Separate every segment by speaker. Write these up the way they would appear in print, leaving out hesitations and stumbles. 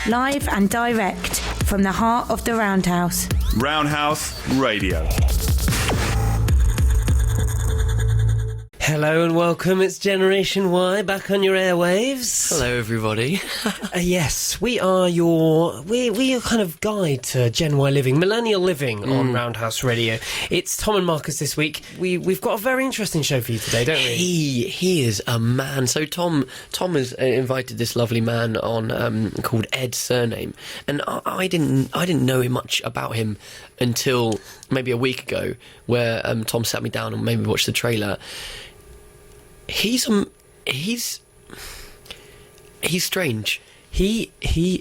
Speaker 1: live and direct from the heart of the Roundhouse.
Speaker 2: Roundhouse Radio.
Speaker 3: Hello and welcome, it's Generation Y back on your airwaves.
Speaker 4: Hello everybody.
Speaker 3: Yes, we are your kind of guide to Gen Y living, millennial living on Roundhouse Radio. It's Tom and Marcus this week. We've got a very interesting show for you today, don't we?
Speaker 4: He is a man. So Tom has invited this lovely man on called Ed Surname, and I didn't know much about him until maybe a week ago, where Tom sat me down and made me watch the trailer. He's strange.
Speaker 3: He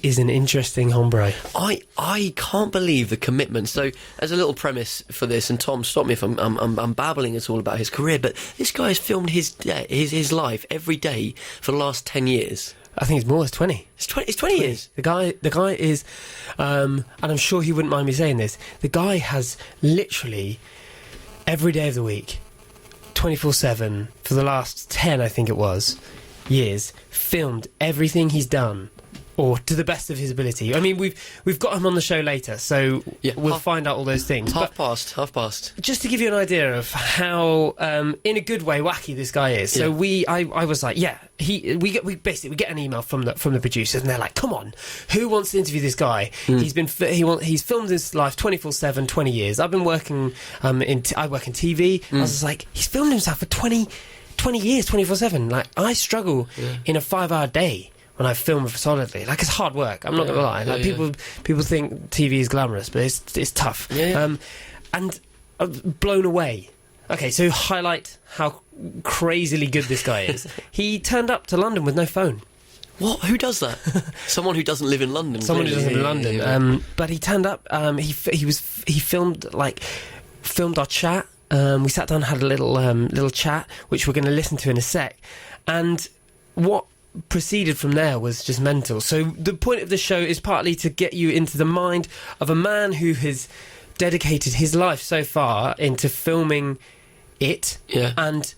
Speaker 3: is an interesting hombre.
Speaker 4: I can't believe the commitment. So, as a little premise for this, and Tom, stop me if I'm babbling at all about his career, but this guy has filmed his life every day for the last 10 years.
Speaker 3: I think it's more. It's 20.
Speaker 4: It's 20 years.
Speaker 3: The guy is, and I'm sure he wouldn't mind me saying this. The guy has literally every day of the week, 24/7 for the last 10, I think it was, years, filmed everything he's done, or to the best of his ability. I mean, we've got him on the show later, so yeah, we'll find out all those things.
Speaker 4: Half past.
Speaker 3: Just to give you an idea of how, in a good way, wacky this guy is. So I was like, yeah, we get an email from the producers, and they're like, come on, who wants to interview this guy? He's filmed his life 24/7, 20 years. I've been working I work in TV. I was like, he's filmed himself for 20 years, 24/7. Like, I struggle in a 5-hour day when I film solidly. Like, it's hard work, I'm not gonna lie. Like, people think TV is glamorous, but it's tough. And I'm blown away. Okay, so highlight how crazily good this guy is. He turned up to London with no phone.
Speaker 4: What? Who does that? Someone who doesn't live in London.
Speaker 3: Someone who doesn't live in London. Yeah. But he turned up. He filmed our chat. We sat down, had a little chat, which we're going to listen to in a sec. And what proceeded from there was just mental. So the point of the show is partly to get you into the mind of a man who has dedicated his life so far into filming it, and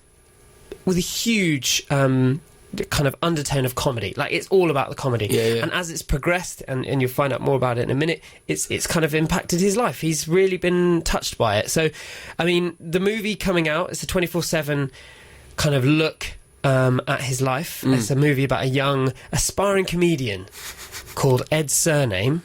Speaker 3: with a huge kind of undertone of comedy. Like, it's all about the comedy. And as it's progressed, and you'll find out more about it in a minute, it's kind of impacted his life. He's really been touched by it. So, I mean, the movie coming out, it's a 24/7 kind of look at his life. It's a movie about a young aspiring comedian called Ed Surname.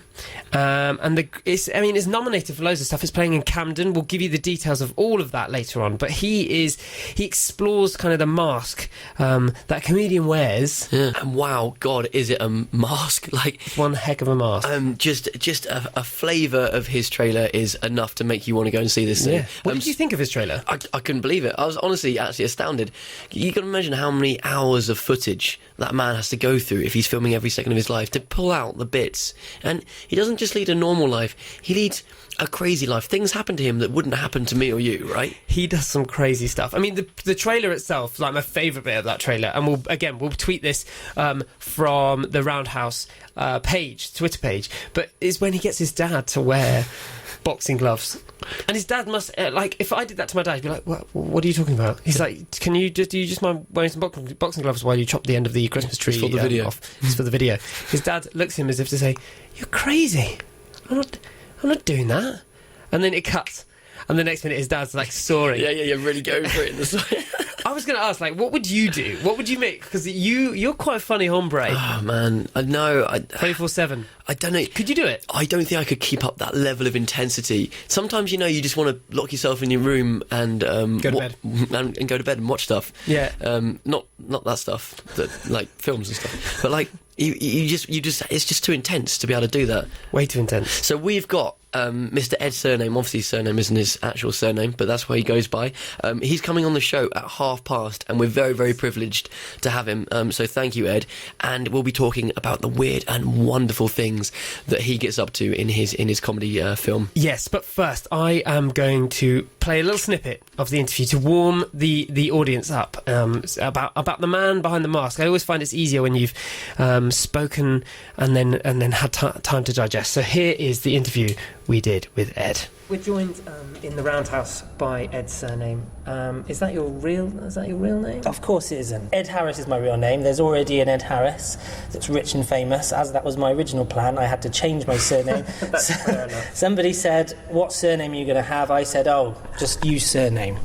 Speaker 3: And it's nominated for loads of stuff. It's playing in Camden. We'll give you the details of all of that later on. But he explores kind of the mask that a comedian wears.
Speaker 4: Yeah. And wow, God, is it a mask? Like,
Speaker 3: one heck of a mask.
Speaker 4: Just a flavour of his trailer is enough to make you want to go and see this thing.
Speaker 3: Yeah. What did you think of his trailer?
Speaker 4: I couldn't believe it. I was honestly actually astounded. You can imagine how many hours of footage that man has to go through if he's filming every second of his life to pull out the bits. And he doesn't just lead a normal life, he leads a crazy life. Things happen to him that wouldn't happen to me or you, right?
Speaker 3: He does some crazy stuff. I mean, the trailer itself, like, my favourite bit of that trailer, and we'll tweet this from the Roundhouse Twitter page, but is when he gets his dad to wear boxing gloves. And his dad must, if I did that to my dad, he'd be like, what are you talking about? He's like, do you just mind wearing some boxing gloves while you chop the end of the Christmas tree
Speaker 4: for the video
Speaker 3: off? It's for the video. His dad looks at him as if to say, you're crazy. I'm not doing that. And then it cuts. And the next minute his dad's like soaring.
Speaker 4: Yeah, you're really going for it in the side.
Speaker 3: I was going to ask, like, what would you do? What would you make? Because you're quite a funny hombre.
Speaker 4: Oh, man. I know.
Speaker 3: 24/7.
Speaker 4: I don't know.
Speaker 3: Could you do it?
Speaker 4: I don't think I could keep up that level of intensity. Sometimes, you just want to lock yourself in your room and
Speaker 3: go to bed.
Speaker 4: And go to bed and watch stuff.
Speaker 3: Yeah.
Speaker 4: Not that stuff, that, like, films and stuff. But, like, you just it's just too intense to be able to do that.
Speaker 3: Way too intense.
Speaker 4: So we've got Mr. Ed Surname. Obviously his surname isn't his actual surname, but that's what he goes by. He's coming on the show at past, and we're very, very privileged to have him. So thank you, Ed. And we'll be talking about the weird and wonderful things that he gets up to in his comedy film.
Speaker 3: Yes, but first I am going to play a little snippet of the interview to warm the audience up about the man behind the mask. I always find it's easier when you've spoken and then had time to digest. So here is the interview we did with Ed.
Speaker 5: We're joined in the Roundhouse by Ed Surname. Is that your real name?
Speaker 6: Of course it isn't. Ed Harris is my real name. There's already an Ed Harris that's rich and famous. As that was my original plan, I had to change my surname.
Speaker 5: That's fair enough.
Speaker 6: Somebody said, "What surname are you going to have?" I said, "Oh, just use Surname."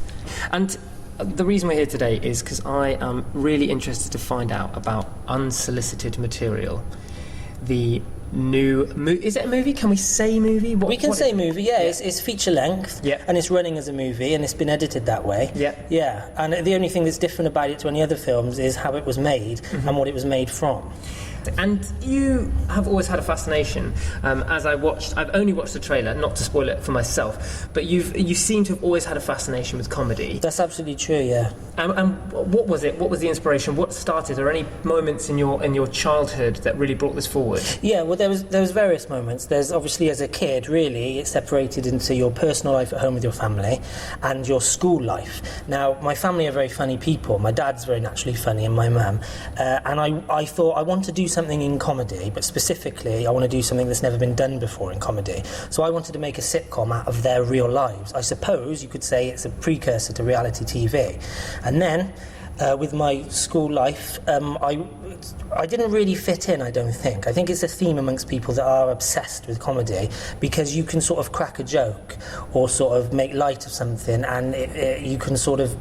Speaker 5: And the reason we're here today is because I am really interested to find out about Unsolicited Material, the new is it a movie? Can we say movie?
Speaker 6: We can say movie, yeah. It's feature length,
Speaker 5: Yeah.
Speaker 6: and it's running as a movie, and it's been edited that way.
Speaker 5: Yeah.
Speaker 6: And the only thing that's different about it to any other films is how it was made and what it was made from.
Speaker 5: And you have always had a fascination. As I've only watched the trailer, not to spoil it for myself, but you seem to have always had a fascination with comedy.
Speaker 6: That's absolutely true, yeah.
Speaker 5: And what was it? What was the inspiration? What started? Are there any moments in your childhood that really brought this forward?
Speaker 6: Yeah, well, there was various moments. There's obviously, as a kid, really, it's separated into your personal life at home with your family and your school life. Now, my family are very funny people. My dad's very naturally funny, and my mum. And I thought I want to do something in comedy, but specifically I want to do something that's never been done before in comedy. So I wanted to make a sitcom out of their real lives. I suppose you could say it's a precursor to reality TV. And then with my school life, I didn't really fit in, I don't think. I think it's a theme amongst people that are obsessed with comedy, because you can sort of crack a joke or sort of make light of something, and you can sort of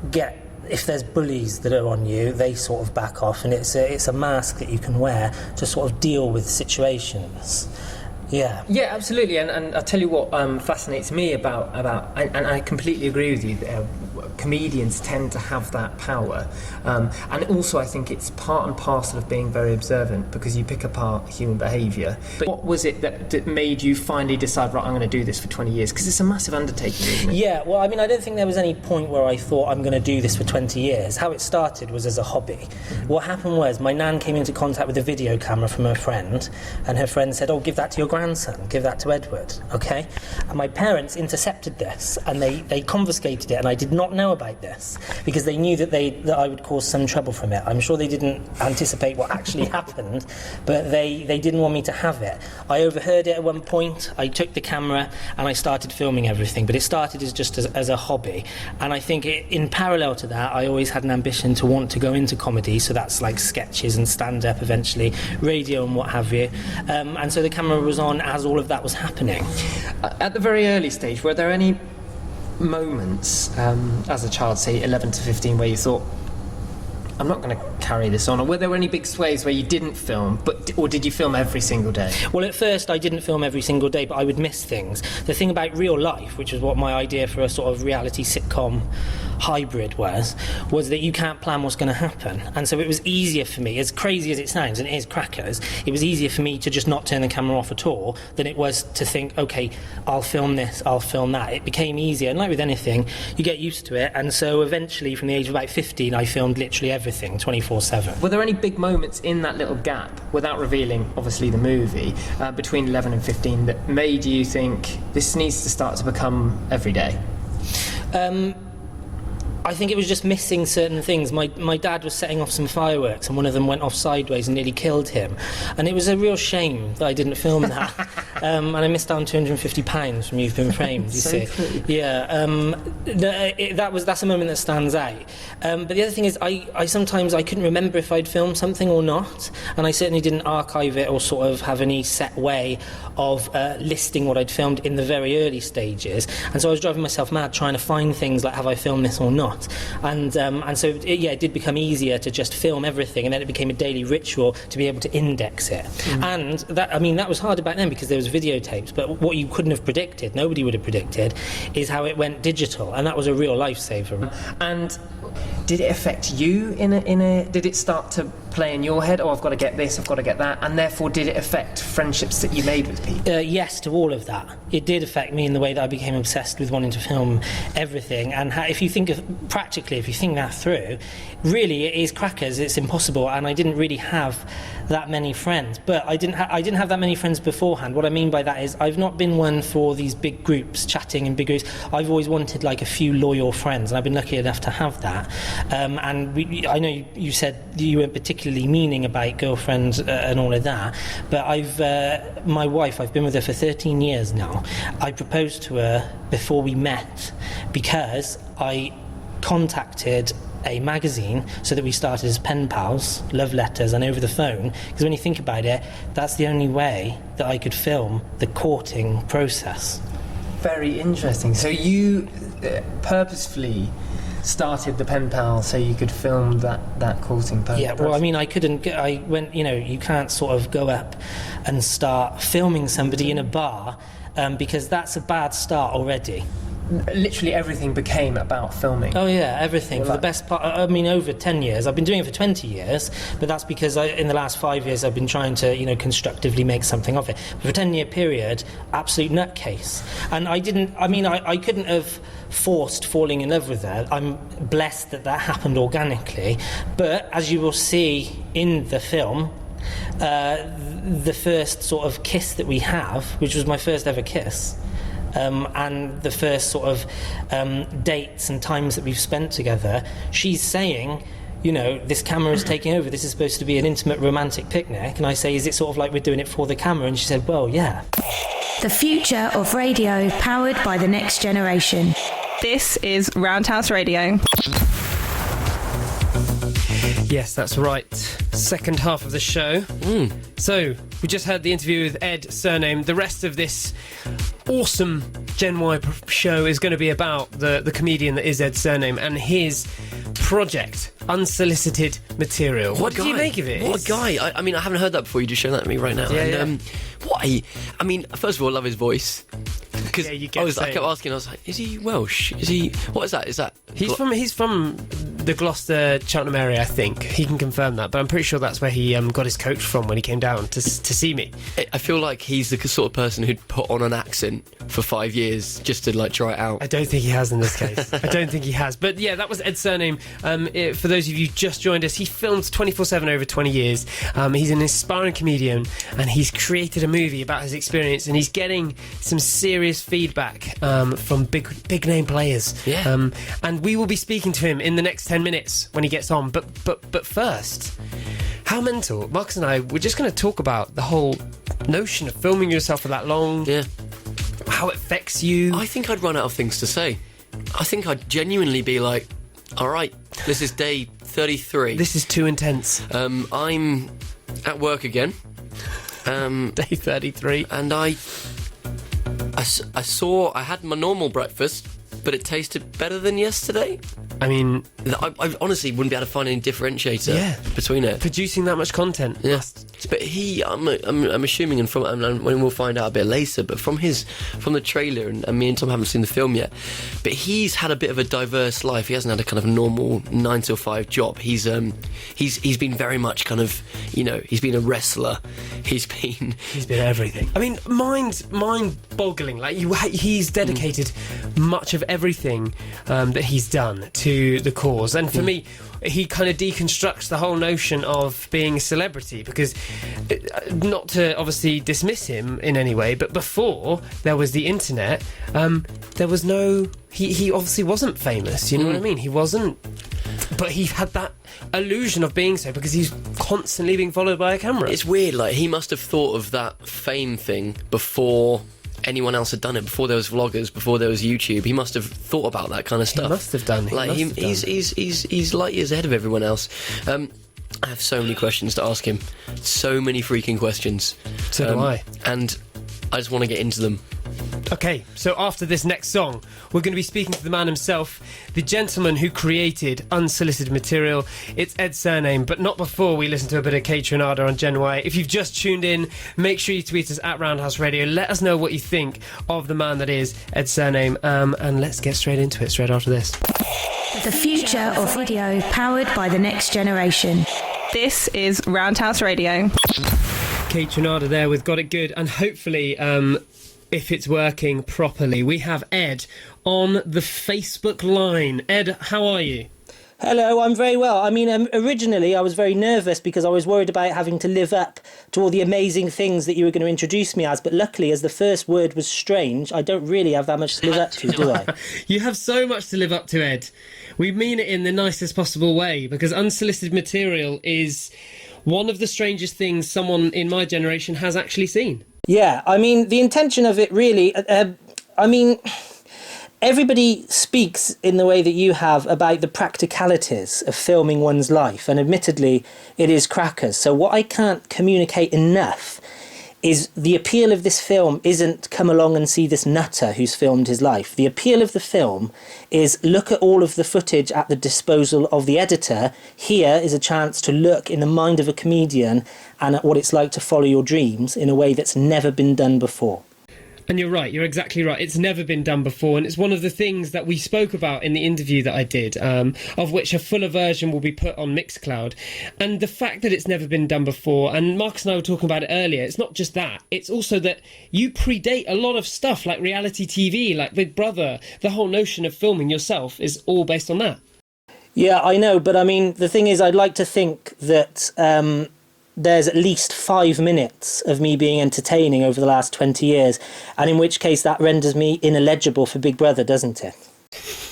Speaker 6: get... If there's bullies that are on you, they sort of back off, and it's a mask that you can wear to sort of deal with situations. Yeah.
Speaker 5: Yeah, absolutely. And I'll tell you what fascinates me about and I completely agree with you. Comedians tend to have that power, and also I think it's part and parcel of being very observant, because you pick apart human behaviour. But what was it that made you finally decide, right, I'm going to do this for 20 years? Because it's a massive undertaking, isn't it?
Speaker 6: Yeah, well, I mean, I don't think there was any point where I thought I'm going to do this for 20 years. How it started was as a hobby. Mm-hmm. What happened was my nan came into contact with a video camera from her friend, and her friend said, "Oh, give that to your grandson, give that to Edward," okay? And my parents intercepted this, and they confiscated it, and I did not know about this, because they knew that I would cause some trouble from it. I'm sure they didn't anticipate what actually happened, but they didn't want me to have it. I overheard it at one point. I took the camera and I started filming everything, but it started as a hobby. And I think in parallel to that, I always had an ambition to want to go into comedy, so that's like sketches and stand-up, eventually radio and what have you. And so the camera was on as all of that was happening.
Speaker 5: At the very early stage, were there any moments as a child, say 11 to 15, where you thought, I'm not going to carry this on? Or were there any big sways where you didn't film, or did you film every single day?
Speaker 6: Well, at first I didn't film every single day, but I would miss things. The thing about real life, which was what my idea for a sort of reality sitcom hybrid was that you can't plan what's going to happen. And so it was easier for me, as crazy as it sounds, and it is crackers, it was easier for me to just not turn the camera off at all than it was to think, okay, I'll film this, I'll film that. It became easier, and like with anything, you get used to it. And so eventually, from the age of about 15, I filmed literally everything, 24/7.
Speaker 5: Were there any big moments in that little gap, without revealing, obviously, the movie, between 11 and 15, that made you think, this needs to start to become every day?
Speaker 6: I think it was just missing certain things. My dad was setting off some fireworks, and one of them went off sideways and nearly killed him. And it was a real shame that I didn't film that. And I missed out on £250 from You've Been Framed, you see.
Speaker 5: Cool.
Speaker 6: Yeah, that's a moment that stands out. But the other thing is, I sometimes I couldn't remember if I'd filmed something or not, and I certainly didn't archive it or sort of have any set way of listing what I'd filmed in the very early stages. And so I was driving myself mad trying to find things like, have I filmed this or not? And so it did become easier to just film everything, and then it became a daily ritual to be able to index it. And that was harder back then because there was videotapes, but what you couldn't have predicted, nobody would have predicted, is how it went digital, and that was a real lifesaver.
Speaker 5: And did it affect you did it start to play in your head, oh, I've got to get this, I've got to get that, and therefore did it affect friendships that you made with people?
Speaker 6: Yes, to all of that. It did affect me in the way that I became obsessed with wanting to film everything. And if you think that through, really it is crackers, it's impossible. And I didn't really have that many friends, but I didn't have that many friends beforehand. What I mean by that is I've not been one for these big groups, chatting in big groups. I've always wanted like a few loyal friends, and I've been lucky enough to have that. And I know you said you weren't particularly meaning about girlfriends and all of that, but my wife, I've been with her for 13 years now. I proposed to her before we met because I contacted a magazine so that we started as pen pals, love letters, and over the phone, because when you think about it, that's the only way that I could film the courting process.
Speaker 5: Very interesting. So you purposefully started the pen pal so you could film that courting process?
Speaker 6: Yeah, well, I mean, I went, you can't sort of go up and start filming somebody in a bar because that's a bad start already.
Speaker 5: Literally everything became about filming.
Speaker 6: Oh yeah, everything. For the best part, I mean, over 10 years. I've been doing it for 20 years, but that's because in the last 5 years I've been trying to, constructively make something of it. But for a 10-year period, absolute nutcase. And I couldn't have forced falling in love with her. I'm blessed that happened organically. But as you will see in the film, the first sort of kiss that we have, which was my first ever kiss, and the first sort of dates and times that we've spent together, she's saying, this camera is taking over, this is supposed to be an intimate romantic picnic, and I say, is it sort of like we're doing it for the camera? And she said, well, yeah.
Speaker 1: The future of radio, powered by the next generation.
Speaker 7: This is Roundhouse Radio.
Speaker 3: Yes, that's right. Second half of the show. So, we just heard the interview with Ed Surname. The rest of this awesome Gen Y show is going to be about the comedian that is Ed Surname and his project, Unsolicited Material. What did you make of it?
Speaker 4: What a guy. I mean, I haven't heard that before. You just showed that to me right now.
Speaker 3: Yeah,
Speaker 4: I mean, first of all, I love his voice. Because I kept asking, I was like, is he Welsh? What is that? Is that...
Speaker 3: He's from the Gloucester, Cheltenham area, I think. He can confirm that, but I'm pretty sure that's where he got his coach from when he came down to see me.
Speaker 4: I feel like he's the sort of person who'd put on an accent for 5 years just to try it out.
Speaker 3: I don't think he has in this case. I don't think he has. But yeah, that was Ed Surname. For those of you who just joined us, he films 24/7 over 20 years. He's an inspiring comedian, and he's created a movie about his experience, and he's getting some serious feedback from big name players.
Speaker 4: Yeah.
Speaker 3: And we will be speaking to him in the next 10 minutes when he gets on. But first, how mental. Marcus and I, we're just going to talk about the whole notion of filming yourself for that long.
Speaker 4: Yeah.
Speaker 3: How it affects you.
Speaker 4: I think I'd run out of things to say. I think I'd genuinely be like, all right, this is day 33.
Speaker 3: This is too intense.
Speaker 4: I'm at work again.
Speaker 3: Day 33.
Speaker 4: And I had my normal breakfast, but it tasted better than yesterday.
Speaker 3: I mean,
Speaker 4: I honestly wouldn't be able to find any differentiator between it.
Speaker 3: Producing that much content.
Speaker 4: Yeah. But I'm assuming, and when we'll find out a bit later, but from the trailer, and me and Tom haven't seen the film yet, but he's had a bit of a diverse life. He hasn't had a kind of normal 9 to 5 job. He's been very much kind of, he's been a wrestler. He's been
Speaker 3: everything. I mean, mind-boggling. Like he's dedicated much of everything that he's done to the cause, and for me, he kind of deconstructs the whole notion of being a celebrity, because not to obviously dismiss him in any way, but before there was the internet, there was no... He obviously wasn't famous, you know what I mean? He wasn't... But he had that illusion of being so because he's constantly being followed by a camera.
Speaker 4: It's weird, like, he must have thought of that fame thing before anyone else had done it, before there was vloggers, before there was YouTube. He must have thought about that kind of stuff.
Speaker 3: He must have done.
Speaker 4: He's light years ahead of everyone else. I have so many questions to ask him. So many freaking questions.
Speaker 3: So do I.
Speaker 4: And I just want to get into them.
Speaker 3: Okay, so after this next song, we're going to be speaking to the man himself, the gentleman who created Unsolicited Material. It's Ed Surname, but not before we listen to a bit of Kate Trinada on Gen Y. If you've just tuned in, make sure you tweet us at Roundhouse Radio. Let us know what you think of the man that is Ed Surname, and let's get straight into it, straight after this.
Speaker 1: The future of video, powered by the next generation.
Speaker 7: This is Roundhouse Radio.
Speaker 3: Kate Trinada there with Got It Good, and hopefully... if it's working properly. We have Ed on the Facebook line. Ed, how are you?
Speaker 6: Hello, I'm very well. I mean, originally I was very nervous because I was worried about having to live up to all the amazing things that you were going to introduce me as. But luckily, as the first word was strange, I don't really have that much to live up to, do I?
Speaker 3: You have so much to live up to, Ed. We mean it in the nicest possible way, because unsolicited material is one of the strangest things someone in my generation has actually seen.
Speaker 6: Yeah, I mean, the intention of it really... Everybody speaks in the way that you have about the practicalities of filming one's life, and admittedly, it is crackers. So what I can't communicate enough is the appeal of this film isn't come along and see this nutter who's filmed his life. The appeal of the film is look at all of the footage at the disposal of the editor. Here is a chance to look in the mind of a comedian and at what it's like to follow your dreams in a way that's never been done before.
Speaker 3: And you're right, you're exactly right. It's never been done before, and it's one of the things that we spoke about in the interview that I did, of which a fuller version will be put on Mixcloud. And the fact that it's never been done before, and Marcus and I were talking about it earlier, it's not just that, it's also that you predate a lot of stuff like reality TV, like Big Brother. The whole notion of filming yourself is all based on that.
Speaker 6: Yeah, I know, but I mean, the thing is, I'd like to think that... there's at least 5 minutes of me being entertaining over the last 20 years, and in which case that renders me ineligible for Big Brother, doesn't it?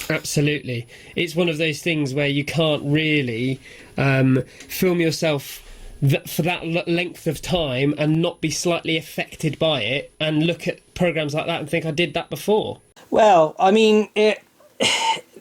Speaker 3: Absolutely. It's one of those things where you can't really film yourself for that length of time and not be slightly affected by it and look at programmes like that and think, I did that before.
Speaker 6: Well, I mean,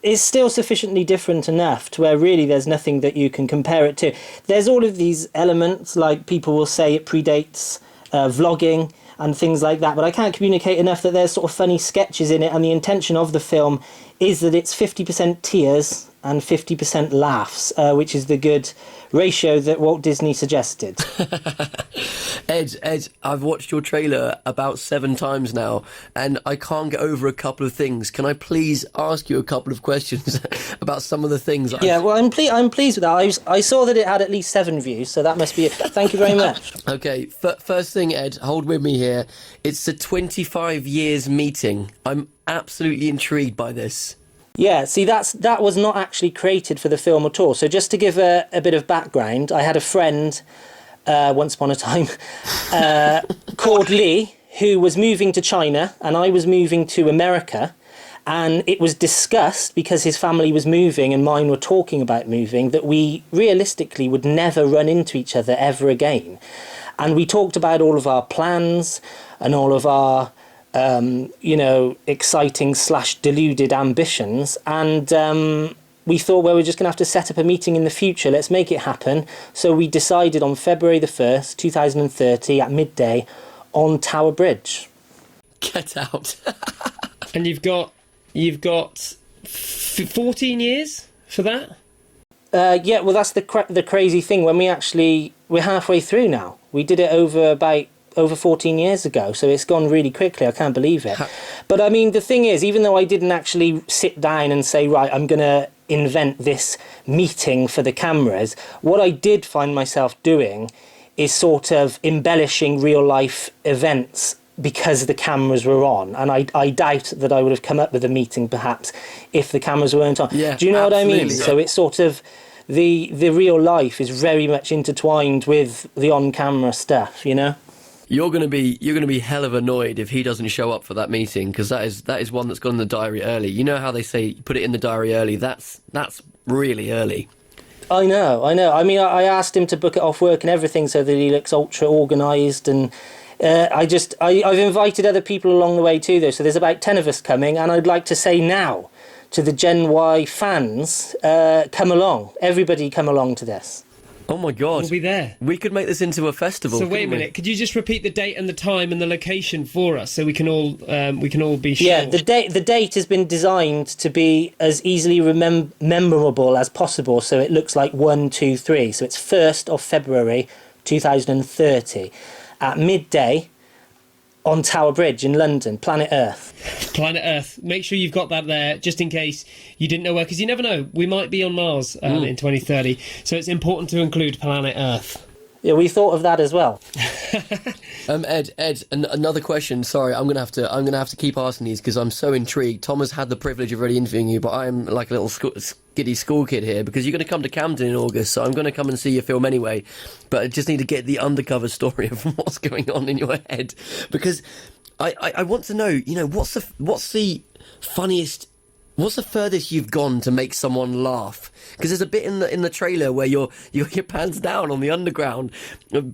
Speaker 6: it's still sufficiently different enough to where really there's nothing that you can compare it to. There's all of these elements, like people will say it predates vlogging and things like that, but I can't communicate enough that there's sort of funny sketches in it, and the intention of the film is that it's 50% tears and 50% laughs, which is the good ratio that Walt Disney suggested.
Speaker 4: Ed, I've watched your trailer about 7 times now, and I can't get over a couple of things. Can I please ask you a couple of questions about some of the things?
Speaker 6: Yeah, well, I'm pleased with that. I saw that it had at least 7 views, so that must be it. Thank you very much.
Speaker 4: Okay, first thing, Ed, hold with me here. It's the 25 years meeting. I'm absolutely intrigued by this.
Speaker 6: Yeah, see, that was not actually created for the film at all. So just to give a bit of background, I had a friend once upon a time called Lee, who was moving to China, and I was moving to America. And it was discussed, because his family was moving and mine were talking about moving, that we realistically would never run into each other ever again. And we talked about all of our plans and all of our exciting / deluded ambitions, and we thought, well, we're just going to have to set up a meeting in the future, let's make it happen. So we decided on February the 1st, 2030 at midday on Tower Bridge.
Speaker 4: Get out.
Speaker 3: And you've got 14 years for that?
Speaker 6: Yeah, well, that's the crazy thing. When we're halfway through now. We did it over 14 years ago, so it's gone really quickly. I can't believe it. But I mean, the thing is, even though I didn't actually sit down and say, right, I'm going to invent this meeting for the cameras, what I did find myself doing is sort of embellishing real life events because the cameras were on, and I doubt that I would have come up with a meeting perhaps if the cameras weren't on.
Speaker 4: Yeah,
Speaker 6: do you know
Speaker 4: absolutely.
Speaker 6: what I mean? So it's sort of the real life is very much intertwined with the on-camera stuff, you know?
Speaker 4: You're gonna be hell of annoyed if he doesn't show up for that meeting, because that is one that's gone in the diary early. You know how they say put it in the diary early? That's really early. I
Speaker 6: know. I mean, I asked him to book it off work and everything so that he looks ultra organised, and I've invited other people along the way too, though. So there's about 10 of us coming, and I'd like to say now to the Gen Y fans, come along. Everybody come along to this.
Speaker 4: Oh my God.
Speaker 3: We'll be there.
Speaker 4: We could make this into a festival.
Speaker 3: So wait a minute, could you just repeat the date and the time and the location for us so we can all be sure?
Speaker 6: Yeah, the date has been designed to be as easily memorable as possible, so it looks like 1, 2, 3. So it's 1st of February 2030 at midday on Tower Bridge in London, Planet Earth.
Speaker 3: Planet Earth. Make sure you've got that there, just in case you didn't know where, because you never know. We might be on Mars in 2030, so it's important to include Planet Earth.
Speaker 6: Yeah, we thought of that as well.
Speaker 4: Ed, another question. Sorry, I'm gonna have to keep asking these because I'm so intrigued. Tom has had the privilege of already interviewing you, but I'm like a little giddy school kid here because you're going to come to Camden in August, so I'm going to come and see your film anyway. But I just need to get the undercover story of what's going on in your head, because I want to know, you know, what's the funniest, what's the furthest you've gone to make someone laugh? Because there's a bit in the trailer where you're pants down on the underground,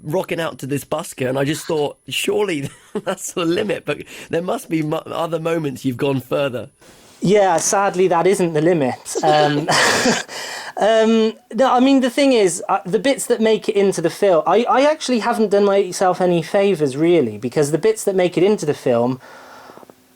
Speaker 4: rocking out to this busker, and I just thought, surely that's the limit. But there must be other moments you've gone further.
Speaker 6: Yeah, sadly, that isn't the limit. No, I mean, the thing is, the bits that make it into the film, I actually haven't done myself any favours, really, because the bits that make it into the film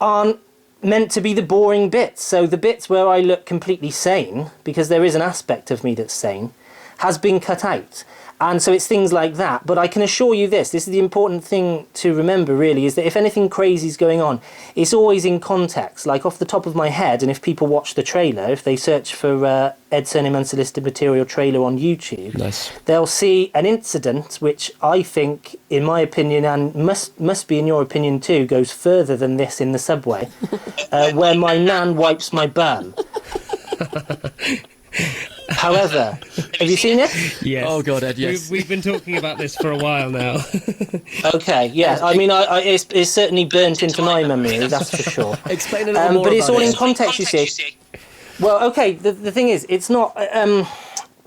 Speaker 6: aren't meant to be the boring bits. So the bits where I look completely sane, because there is an aspect of me that's sane, has been cut out. And so it's things like that. But I can assure you this is the important thing to remember, really, is that if anything crazy is going on, it's always in context. Like off the top of my head, and if people watch the trailer, if they search for Ed Surname Unsolicited Material trailer on YouTube,
Speaker 4: Nice.
Speaker 6: They'll see an incident which I think, in my opinion, and must be in your opinion too, goes further than this in the subway, where my nan wipes my bum. However, have you seen it?
Speaker 3: Yes.
Speaker 4: Oh God, Ed, yes.
Speaker 3: We've been talking about this for a while now.
Speaker 6: Okay, yeah. I mean, it's certainly burnt into my memory, that's for sure.
Speaker 4: Explain a little more
Speaker 6: But it's
Speaker 4: about
Speaker 6: all
Speaker 4: it.
Speaker 6: in context, you see. Well, okay, the thing is, it's not...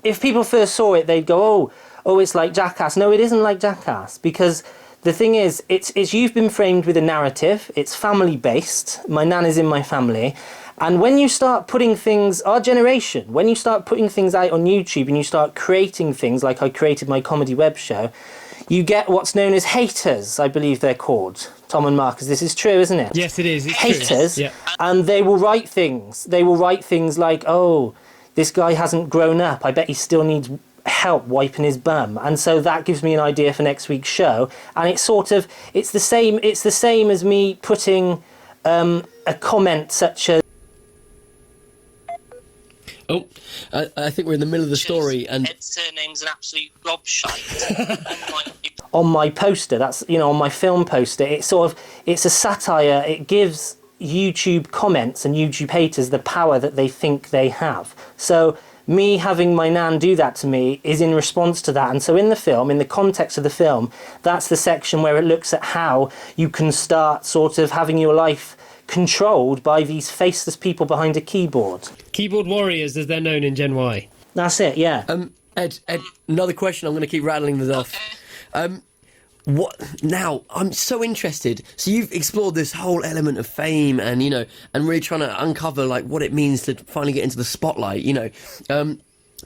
Speaker 6: if people first saw it, they'd go, oh, it's like Jackass. No, it isn't like Jackass, because the thing is, it's you've been framed with a narrative, it's family-based, my nan is in my family, and when you start putting things, our generation, when you start putting things out on YouTube and you start creating things, like I created my comedy web show, you get what's known as haters, I believe they're called. Tom and Marcus, this is true, isn't it?
Speaker 3: Yes, it is. It's
Speaker 6: haters,
Speaker 3: true. Yeah.
Speaker 6: and they will write things. They will write things like, oh, this guy hasn't grown up. I bet he still needs help wiping his bum. And so that gives me an idea for next week's show. And it's sort of, it's the same as me putting a comment such as,
Speaker 4: Oh, I think we're in the middle of the story, and
Speaker 8: Ed's surname's an absolute gobshite.
Speaker 6: on my poster, that's, you know, on my film poster, it's a satire. It gives YouTube comments and YouTube haters the power that they think they have. So me having my nan do that to me is in response to that. And so in the film, in the context of the film, that's the section where it looks at how you can start sort of having your life controlled by these faceless people behind a keyboard.
Speaker 3: Keyboard warriors, as they're known in Gen Y.
Speaker 6: That's it, yeah.
Speaker 4: Ed, another question. I'm going to keep rattling this off. What now? I'm so interested. So you've explored this whole element of fame, and you know, and really trying to uncover like what it means to finally get into the spotlight. You know,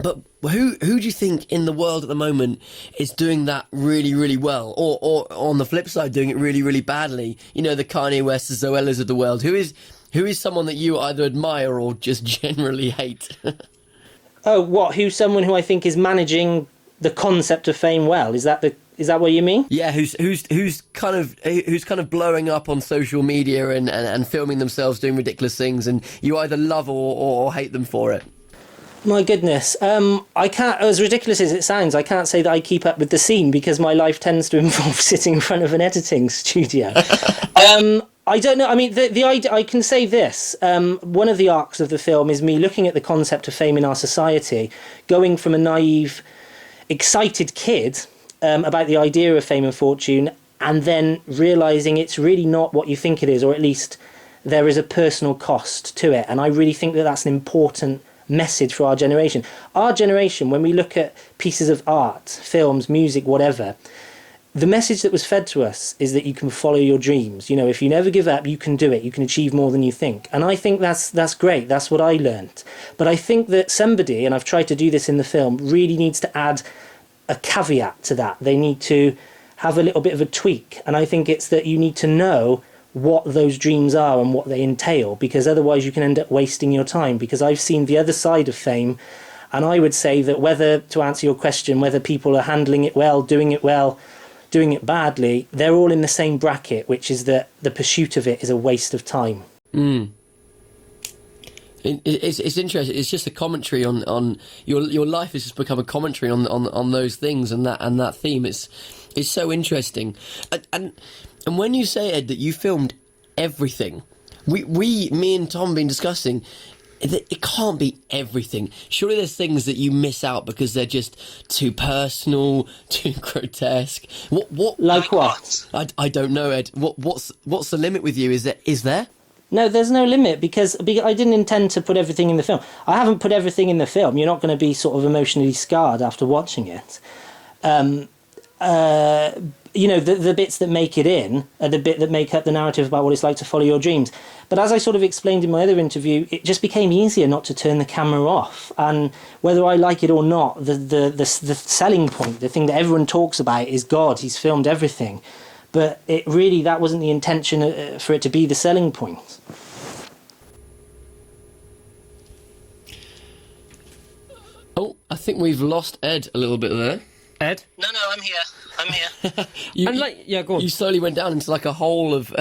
Speaker 4: but who do you think in the world at the moment is doing that really, really well, or on the flip side, doing it really, really badly? You know, the Kanye West, the Zoellas of the world. Who is someone that you either admire or just generally hate?
Speaker 6: Oh, what? Who's someone who I think is managing the concept of fame well? Is that what you mean?
Speaker 4: Yeah, who's kind of blowing up on social media and filming themselves doing ridiculous things, and you either love or hate them for it.
Speaker 6: My goodness, I can't. As ridiculous as it sounds, I can't say that I keep up with the scene because my life tends to involve sitting in front of an editing studio. I don't know. I mean, the idea. I can say this. One of the arcs of the film is me looking at the concept of fame in our society, going from a naive, excited kid about the idea of fame and fortune, and then realising it's really not what you think it is, or at least there is a personal cost to it. And I really think that that's an important message for our generation. Our generation, when we look at pieces of art, films, music, whatever, the message that was fed to us is that you can follow your dreams. You know, if you never give up, you can do it. You can achieve more than you think. And I think that's great. That's what I learned. But I think that somebody, and I've tried to do this in the film, really needs to add a caveat to that. They need to have a little bit of a tweak. And I think it's that you need to know what those dreams are and what they entail, because otherwise you can end up wasting your time. Because I've seen the other side of fame, and I would say that whether, to answer your question, whether people are handling it well, doing it badly, they're all in the same bracket, which is that the pursuit of it is a waste of time.
Speaker 4: It's interesting. It's just a commentary on your life has just become a commentary on those things and that theme. It's so interesting. And when you say, Ed, that you filmed everything, me and Tom have been discussing, it can't be everything. Surely there's things that you miss out because they're just too personal, too grotesque. What?
Speaker 6: Like what?
Speaker 4: I don't know, Ed. What's the limit with you? Is there?
Speaker 6: No, there's no limit because I didn't intend to put everything in the film. I haven't put everything in the film. You're not going to be sort of emotionally scarred after watching it. The bits that make it in are the bit that make up the narrative about what it's like to follow your dreams. But as I sort of explained in my other interview, it just became easier not to turn the camera off. And whether I like it or not, the selling point, the thing that everyone talks about is God, he's filmed everything. But that wasn't the intention for it to be the selling point.
Speaker 4: Oh, I think we've lost Ed a little bit there.
Speaker 3: Ed?
Speaker 8: No, I'm here.
Speaker 3: Go on.
Speaker 4: You slowly went down into like a hole of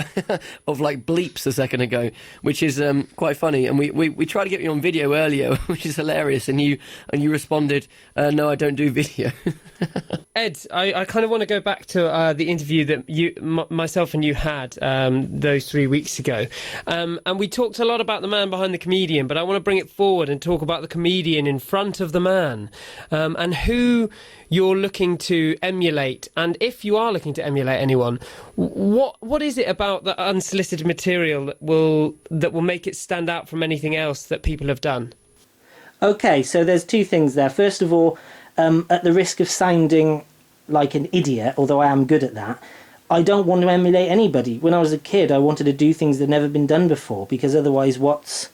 Speaker 4: of like bleeps a second ago, which is quite funny. And we tried to get you on video earlier, which is hilarious. And you responded, "No, I don't do video."
Speaker 3: Ed, I kind of want to go back to the interview that myself and you had those 3 weeks ago. And we talked a lot about the man behind the comedian, but I want to bring it forward and talk about the comedian in front of the man, and who you're looking to emulate. And if you are looking to emulate anyone, what is it about the unsolicited material that will make it stand out from anything else that people have done?
Speaker 6: Okay, so there's two things there. First of all, at the risk of sounding like an idiot, although I am good at that, I don't want to emulate anybody. When I was a kid, I wanted to do things that had never been done before, because otherwise what's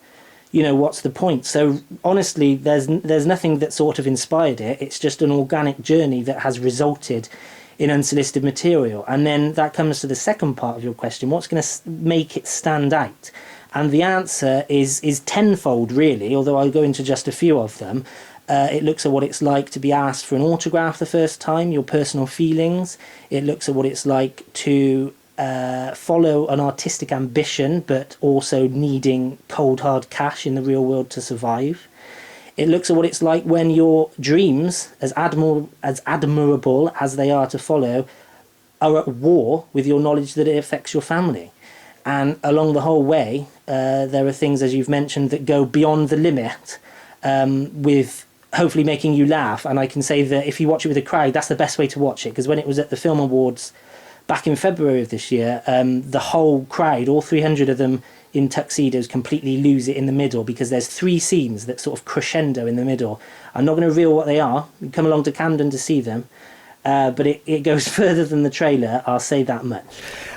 Speaker 6: the point? So honestly, there's nothing that sort of inspired it. It's just an organic journey that has resulted in unsolicited material. And then that comes to the second part of your question. What's going to make it stand out? And the answer is tenfold, really, although I'll go into just a few of them. It looks at what it's like to be asked for an autograph the first time, your personal feelings. It looks at what it's like to follow an artistic ambition, but also needing cold, hard cash in the real world to survive. It looks at what it's like when your dreams, as admirable as they are to follow, are at war with your knowledge that it affects your family. And along the whole way, there are things, as you've mentioned, that go beyond the limit, with hopefully making you laugh. And I can say that if you watch it with a crowd, that's the best way to watch it, because when it was at the Film Awards back in February of this year, the whole crowd, all 300 of them in tuxedos, completely lose it in the middle, because there's three scenes that sort of crescendo in the middle. I'm not going to reveal what they are. You come along to Camden to see them, but it goes further than the trailer, I'll say that much.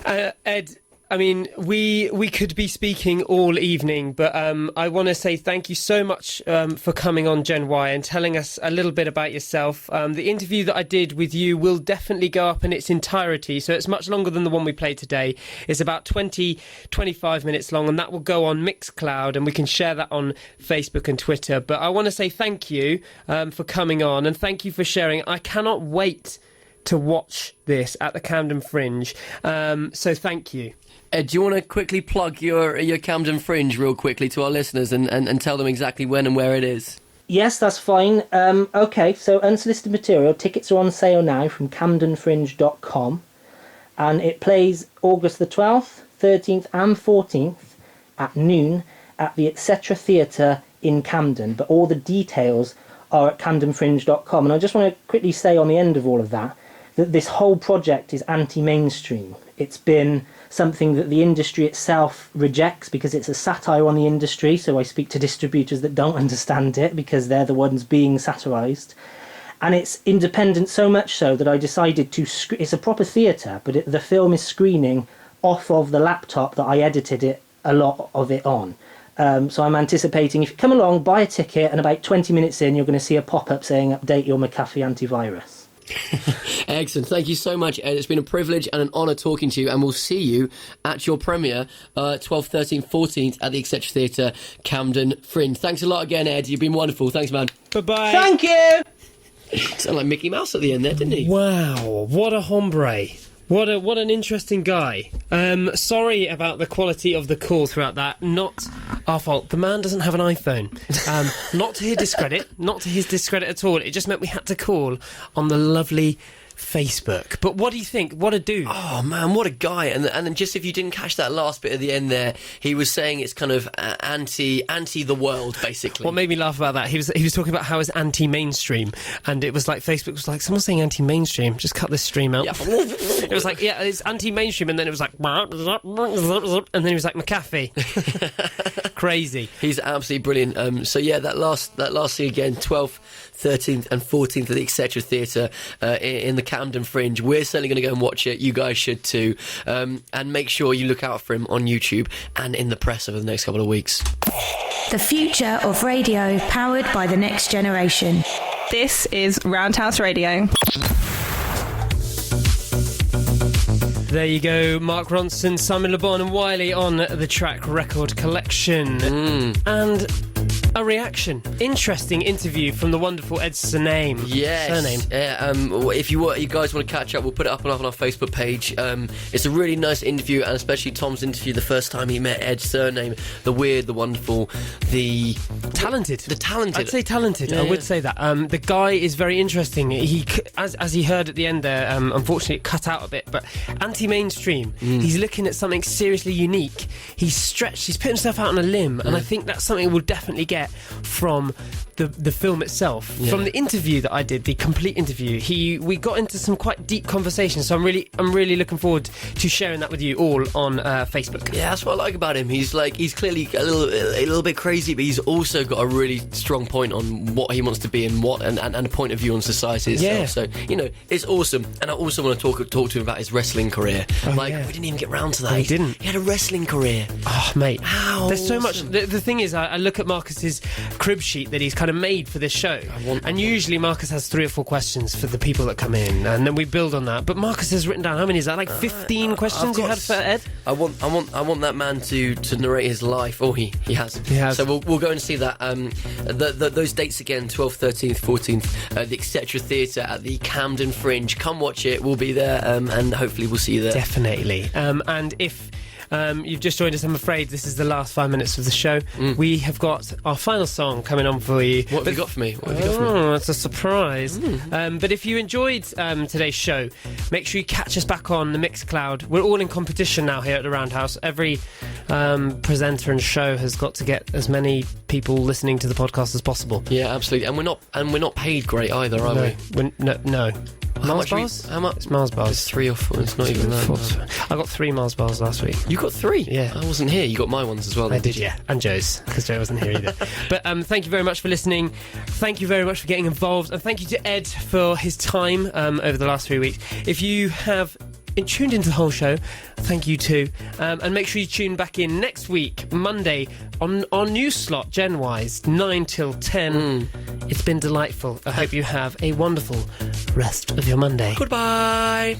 Speaker 3: Ed, I mean, we could be speaking all evening, but I want to say thank you so much for coming on Gen Y and telling us a little bit about yourself. The interview that I did with you will definitely go up in its entirety, so it's much longer than the one we played today. It's about 25 minutes long, and that will go on Mixcloud, and we can share that on Facebook and Twitter. But I want to say thank you for coming on, and thank you for sharing. I cannot wait to watch this at the Camden Fringe, so thank you.
Speaker 4: Ed, do you want to quickly plug your Camden Fringe real quickly to our listeners and tell them exactly when and where it is?
Speaker 6: Yes, that's fine. Okay, so unsolicited material, tickets are on sale now from camdenfringe.com, and it plays August the 12th, 13th and 14th at noon at the Etc. Theatre in Camden, but all the details are at camdenfringe.com. And I just want to quickly say on the end of all of that this whole project is anti-mainstream. It's been something that the industry itself rejects because it's a satire on the industry, so I speak to distributors that don't understand it because they're the ones being satirised. And it's independent, so much so that I decided to... It's a proper theatre, but the film is screening off of the laptop that I edited a lot of it on. So I'm anticipating, if you come along, buy a ticket, and about 20 minutes in, you're going to see a pop-up saying, update your McAfee antivirus.
Speaker 4: Excellent. Thank you so much, Ed. It's been a privilege and an honour talking to you, and we'll see you at your premiere 12th, 13th, 14th at the Etc. Theatre, Camden Fringe. Thanks a lot again, Ed. You've been wonderful. Thanks, man.
Speaker 3: Bye-bye.
Speaker 6: Thank you!
Speaker 4: Sounded like Mickey Mouse at the end there, didn't he?
Speaker 3: Wow, what a hombre. What an interesting guy. Sorry about the quality of the call throughout that. Not our fault. The man doesn't have an iPhone. Not to his discredit. Not to his discredit at all. It just meant we had to call on the lovely Facebook. But what do you think? What a dude.
Speaker 4: Oh man, what a guy! And then just if you didn't catch that last bit at the end there, he was saying it's kind of anti the world, basically.
Speaker 3: What made me laugh about that? He was talking about how it's anti-mainstream, and it was like Facebook was like, someone's saying anti-mainstream. Just cut this stream out.
Speaker 4: Yeah.
Speaker 3: It was like, yeah, it's anti-mainstream, and then it was like, and then he was like, McAfee. Crazy.
Speaker 4: He's absolutely brilliant. So yeah, that last scene again, 12th, 13th and 14th at the Etc. Theatre in the Camden Fringe. We're certainly going to go and watch it. You guys should too. And make sure you look out for him on YouTube and in the press over the next couple of weeks.
Speaker 1: The future of radio, powered by the next generation.
Speaker 7: This is Roundhouse Radio.
Speaker 3: There you go, Mark Ronson, Simon Le Bon and Wiley on the Track Record Collection. And a reaction. Interesting interview from the wonderful Ed Surname.
Speaker 4: Yes.
Speaker 3: Surname.
Speaker 4: Yeah, if you guys want to catch up, we'll put it up on our Facebook page. It's a really nice interview, and especially Tom's interview the first time he met Ed Surname. The weird, the wonderful, the
Speaker 3: talented.
Speaker 4: The talented.
Speaker 3: I'd say talented.
Speaker 4: Yeah,
Speaker 3: I would say that. The guy is very interesting. He, as he heard at the end there, unfortunately it cut out a bit, but anti-mainstream. He's looking at something seriously unique. He's stretched. He's put himself out on a limb, and I think that's something we'll definitely get from the film itself.
Speaker 4: Yeah.
Speaker 3: From the interview that I did, the complete interview, we got into some quite deep conversations. So I'm really looking forward to sharing that with you all on Facebook.
Speaker 4: Yeah, that's what I like about him. He's clearly a little bit crazy, but he's also got a really strong point on what he wants to be and a point of view on society itself.
Speaker 3: Yeah.
Speaker 4: So it's awesome. And I also want to talk to him about his wrestling career. We didn't even get round to that.
Speaker 3: We didn't.
Speaker 4: He had a wrestling career.
Speaker 3: Oh, mate.
Speaker 4: How
Speaker 3: There's so
Speaker 4: awesome.
Speaker 3: much. The thing is, I look at Marcus's crib sheet that he's kind of made for this show, and usually Marcus has 3 or 4 questions for the people that come in, and then we build on that. But Marcus has written down, how many is that? Like 15 questions you had for Ed?
Speaker 4: I want that man to narrate his life. Oh, he has.
Speaker 3: He has.
Speaker 4: So we'll go and see that. Those dates again: 12th, 13th, 14th, the Etc. Theatre at the Camden Fringe. Come watch it. We'll be there, and hopefully we'll see you there.
Speaker 3: Definitely. And if you've just joined us, I'm afraid this is the last 5 minutes of the show. We have got our final song coming on for you.
Speaker 4: What have you got for me?
Speaker 3: It's a surprise. But if you enjoyed today's show, make sure you catch us back on the Mixcloud. We're all in competition now here at the Roundhouse. Every presenter and show has got to get as many people listening to the podcast as possible.
Speaker 4: Yeah, absolutely. And we're not paid great either, are we?
Speaker 3: No.
Speaker 4: How
Speaker 3: Mars
Speaker 4: much?
Speaker 3: bars?
Speaker 4: How much?
Speaker 3: It's Mars bars.
Speaker 4: It's 3 or 4. It's not even that.
Speaker 3: 4.
Speaker 4: No.
Speaker 3: I got 3 Mars bars last week.
Speaker 4: You got 3?
Speaker 3: Yeah.
Speaker 4: I wasn't here. You got my ones as well.
Speaker 3: I did, yeah. And Joe's, because Joe wasn't here either. But thank you very much for listening. Thank you very much for getting involved. And thank you to Ed for his time over the last 3 weeks. If you have tuned into the whole show, thank you too. And make sure you tune back in next week, Monday, on our new slot, Gen-wise, 9 till 10. It's been delightful. I hope you have a wonderful rest of your Monday.
Speaker 4: Goodbye.